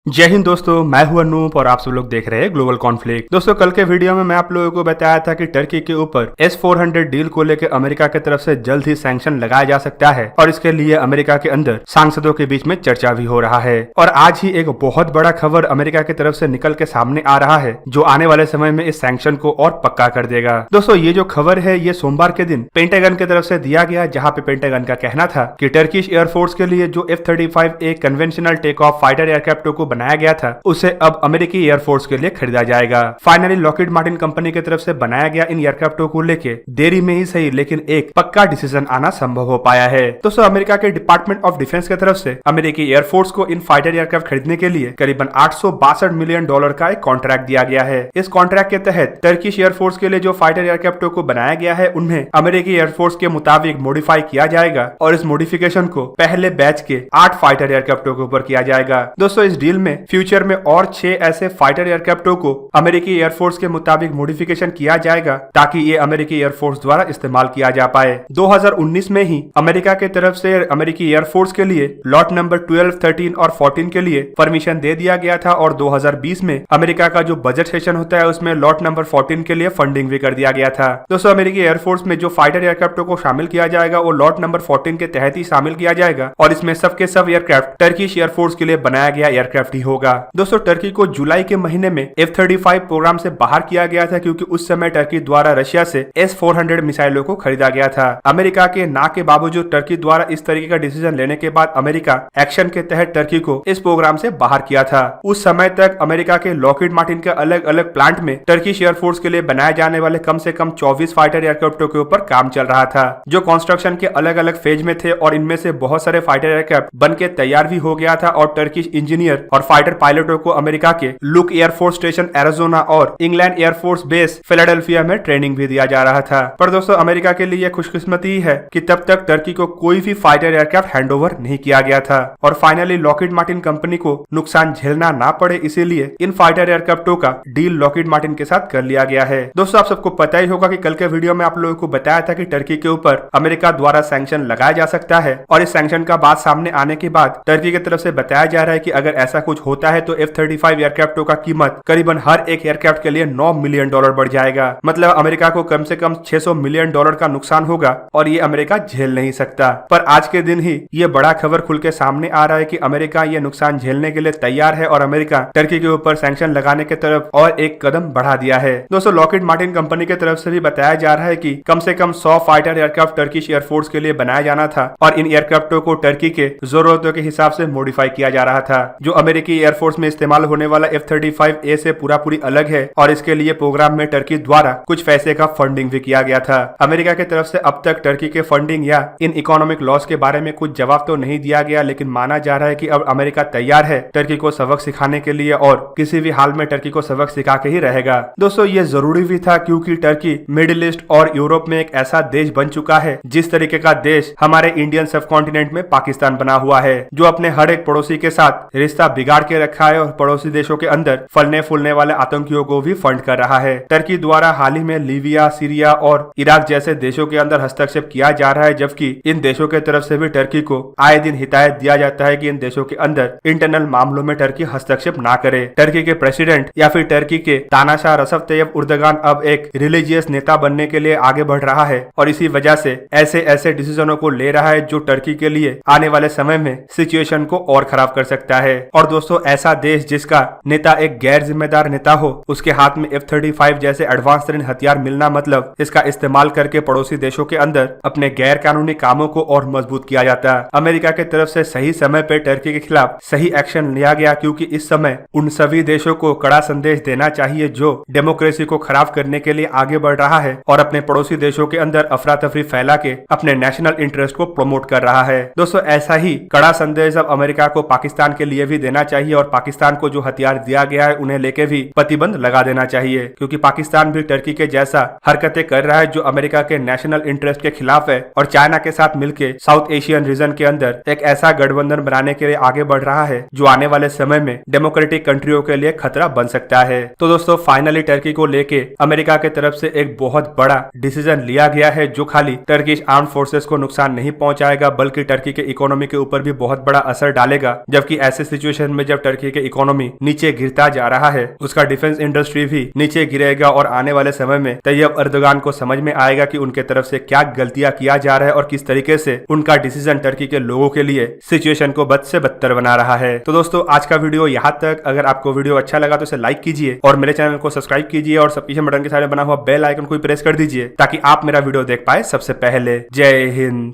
जय हिंद दोस्तों, मैं हूं अनूप और आप सब लोग देख रहे हैं ग्लोबल कॉन्फ्लिक्ट। दोस्तों, कल के वीडियो में मैं आप लोगों को बताया था कि टर्की के ऊपर S-400 डील को लेकर अमेरिका की तरफ से जल्द ही सैंक्शन लगाया जा सकता है और इसके लिए अमेरिका के अंदर सांसदों के बीच में चर्चा भी हो रहा है। और आज ही एक बहुत बड़ा खबर अमेरिका की तरफ से निकल के सामने आ रहा है जो आने वाले समय में इस सैंक्शन को और पक्का कर देगा। दोस्तों, ये जो खबर है ये सोमवार के दिन पेंटागन की तरफ से दिया गया, जहाँ पे पेंटागन का कहना था कि टर्किश एयरफोर्स के लिए जो F-35A conventional take off fighter aircraft को बनाया गया था उसे अब अमेरिकी एयरफोर्स के लिए खरीदा जाएगा। फाइनली लॉकहीड मार्टिन कंपनी की तरफ से बनाया गया इन एयरक्राफ्टों को लेके देरी में ही सही लेकिन एक पक्का डिसीजन आना संभव हो पाया है। दोस्तों, अमेरिका के डिपार्टमेंट ऑफ डिफेंस की तरफ से अमेरिकी एयरफोर्स को इन फाइटर एयरक्राफ्ट खरीदने के लिए करीबन $862 मिलियन का एक कॉन्ट्रैक्ट दिया गया है। इस कॉन्ट्रैक्ट के तहत टर्किश एयरफोर्स के लिए जो फाइटर एयरक्राफ्टों को बनाया गया है उन्हें अमेरिकी एयरफोर्स के मुताबिक मॉडिफाई किया जाएगा और इस मॉडिफिकेशन को पहले बैच के 8 फाइटर एयरक्राफ्टों के ऊपर किया जाएगा। दोस्तों, इस डील में फ्यूचर में और 6 ऐसे फाइटर एयरक्राफ्टों को अमेरिकी एयरफोर्स के मुताबिक मॉडिफिकेशन किया जाएगा ताकि ये अमेरिकी एयरफोर्स द्वारा इस्तेमाल किया जा पाए। 2019 में ही अमेरिका के तरफ से अमेरिकी एयरफोर्स के लिए लॉट नंबर 12, 13 और 14 के लिए परमिशन दे दिया गया था और 2020 में अमेरिका का जो बजट सेशन होता है उसमें लॉट नंबर 14 के लिए फंडिंग भी कर दिया गया था। दोस्तों, अमेरिकी एयरफोर्स में जो फाइटर एयरक्राफ्टों को शामिल किया जाएगा वो लॉट नंबर 14 के तहत ही शामिल किया जाएगा और इसमें सबके सब एयरक्राफ्ट टर्किश एयरफोर्स के लिए बनाया गया एयरक्राफ्ट ही होगा। दोस्तों, टर्की को जुलाई के महीने में F-35 प्रोग्राम से बाहर किया गया था क्योंकि उस समय टर्की द्वारा रशिया से S-400 मिसाइलों को खरीदा गया था। अमेरिका के ना के बावजूद टर्की द्वारा इस तरीके का डिसीजन लेने के बाद अमेरिका एक्शन के तहत टर्की को इस प्रोग्राम से बाहर किया था। उस समय तक अमेरिका के लॉकहीड मार्टिन के अलग अलग प्लांट में टर्किश एयरफोर्स के लिए बनाए जाने वाले कम से कम 24 फाइटर एयरक्राफ्टों के ऊपर काम चल रहा था जो कंस्ट्रक्शन के अलग अलग फेज में थे और इनमें से बहुत सारे फाइटर एयरक्राफ्ट बन के तैयार भी हो गया था और टर्किश इंजीनियर और फाइटर पायलटों को अमेरिका के लुक एयरफोर्स स्टेशन एरिजोना और इंग्लैंड एयरफोर्स बेस फिलाडेल्फिया में ट्रेनिंग भी दिया जा रहा था। पर दोस्तों, अमेरिका के लिए खुशकिस्मती है कि तब तक टर्की को कोई भी फाइटर एयरक्राफ्ट हैंडओवर नहीं किया गया था और फाइनली लॉकहीड मार्टिन कंपनी को नुकसान झेलना ना पड़े इसीलिए इन फाइटर एयरक्राफ्टों का डील लॉकहीड मार्टिन के साथ कर लिया गया है। दोस्तों, आप सबको पता ही होगा कि कल के वीडियो में आप लोगों को बताया था कि टर्की के ऊपर अमेरिका द्वारा सैंक्शन लगाया जा सकता है और इस सैंक्शन का बात सामने आने के बाद टर्की की तरफ से बताया जा रहा है कि अगर ऐसा कुछ होता है तो F-35 एयरक्राफ्टों का कीमत करीबन हर एक एयरक्राफ्ट के लिए $9 मिलियन बढ़ जाएगा। मतलब अमेरिका को कम से कम $600 मिलियन का नुकसान होगा और ये अमेरिका झेल नहीं सकता। पर आज के दिन ही ये बड़ा खबर खुल के सामने आ रहा है कि अमेरिका ये नुकसान झेलने के लिए तैयार है और अमेरिका टर्की के ऊपर सैंक्शन लगाने की तरफ और एक कदम बढ़ा दिया है। दोस्तों, लॉकहीड मार्टिन कंपनी की तरफ से भी बताया जा रहा है कि कम से कम 100 फाइटर एयरक्राफ्ट टर्किश एयरफोर्स के लिए बनाया जाना था और इन एयरक्राफ्टों को टर्की के जरूरतों के हिसाब से मॉडिफाई किया जा रहा था। जो अमेरिकी एयरफोर्स में इस्तेमाल होने वाला F-35A से पूरी अलग है और इसके लिए प्रोग्राम में टर्की द्वारा कुछ पैसे का फंडिंग भी किया गया था। अमेरिका की तरफ से अब तक टर्की के फंडिंग या इन इकोनॉमिक लॉस के बारे में कुछ जवाब तो नहीं दिया गया, लेकिन माना जा रहा है कि अब अमेरिका तैयार है टर्की को सबक सिखाने के लिए और किसी भी हाल में टर्की को सबक सिखा के ही रहेगा। दोस्तों, ये जरूरी भी था क्योंकि टर्की मिडिल ईस्ट और यूरोप में एक ऐसा देश बन चुका है जिस तरीके का देश हमारे इंडियन सब कॉन्टिनेंट में पाकिस्तान बना हुआ है, जो अपने हर एक पड़ोसी के साथ रिश्ता बिगाड़ के रखा है और पड़ोसी देशों के अंदर फलने फूलने वाले आतंकियों को भी फंड कर रहा है। टर्की द्वारा हाल ही में लीबिया, सीरिया और इराक जैसे देशों के अंदर हस्तक्षेप किया जा रहा है, जबकि इन देशों के तरफ से भी टर्की को आए दिन हिदायत दिया जाता है कि इन देशों के अंदर इंटरनल मामलों में टर्की हस्तक्षेप ना करे। टर्की के प्रेसिडेंट या फिर टर्की के तानाशाह रसफ तैयब उर्दगान अब एक रिलीजियस नेता बनने के लिए आगे बढ़ रहा है और इसी वजह से ऐसे डिसीजनों को ले रहा है जो टर्की के लिए आने वाले समय में सिचुएशन को और खराब कर सकता है। और दोस्तों, ऐसा देश जिसका नेता एक गैर जिम्मेदार नेता हो, उसके हाथ में F-35 जैसे एडवांस तरीन हथियार मिलना मतलब इसका इस्तेमाल करके पड़ोसी देशों के अंदर अपने गैर कानूनी कामों को और मजबूत किया जाता है। अमेरिका की तरफ से सही समय पे टर्की के खिलाफ सही एक्शन लिया गया क्योंकि इस समय उन सभी देशों को कड़ा संदेश देना चाहिए जो डेमोक्रेसी को खराब करने के लिए आगे बढ़ रहा है और अपने पड़ोसी देशों के अंदर अफरा तफरी फैला के अपने नेशनल इंटरेस्ट को प्रमोट कर रहा है। दोस्तों, ऐसा ही कड़ा संदेश अब अमेरिका को पाकिस्तान के लिए भी देना चाहिए और पाकिस्तान को जो हथियार दिया गया है उन्हें लेके भी प्रतिबंध लगा देना चाहिए क्योंकि पाकिस्तान भी टर्की के जैसा हरकतें कर रहा है जो अमेरिका के नेशनल इंटरेस्ट के खिलाफ है और चाइना के साथ मिलकर साउथ एशियन रीजन के अंदर एक ऐसा गठबंधन बनाने के लिए आगे बढ़ रहा है जो आने वाले समय में डेमोक्रेटिक कंट्रियों के लिए खतरा बन सकता है। तो दोस्तों, फाइनली टर्की को लेके अमेरिका के तरफ से एक बहुत बड़ा डिसीजन लिया गया है जो खाली टर्किश आर्म फोर्सेस को नुकसान नहीं पहुंचाएगा बल्कि टर्की के इकोनॉमी के ऊपर भी बहुत बड़ा असर डालेगा। जबकि ऐसे सिचुएशन सिचुएशन में जब टर्की के इकोनॉमी नीचे गिरता जा रहा है, उसका डिफेंस इंडस्ट्री भी नीचे गिरेगा और आने वाले समय में तैयब अर्दोगान को समझ में आएगा कि उनके तरफ से क्या गलतियां किया जा रहा है और किस तरीके से उनका डिसीजन टर्की के लोगों के लिए सिचुएशन को बद से बदतर बना रहा है। तो दोस्तों आज का वीडियो यहाँ तक। अगर आपको वीडियो अच्छा लगा तो इसे लाइक कीजिए और मेरे चैनल को सब्सक्राइब कीजिए और सब्सक्रिप्शन बटन के सामने बना हुआ बेल आइकन को प्रेस कर दीजिए ताकि आप मेरा वीडियो देख पाए सबसे पहले। जय हिंद।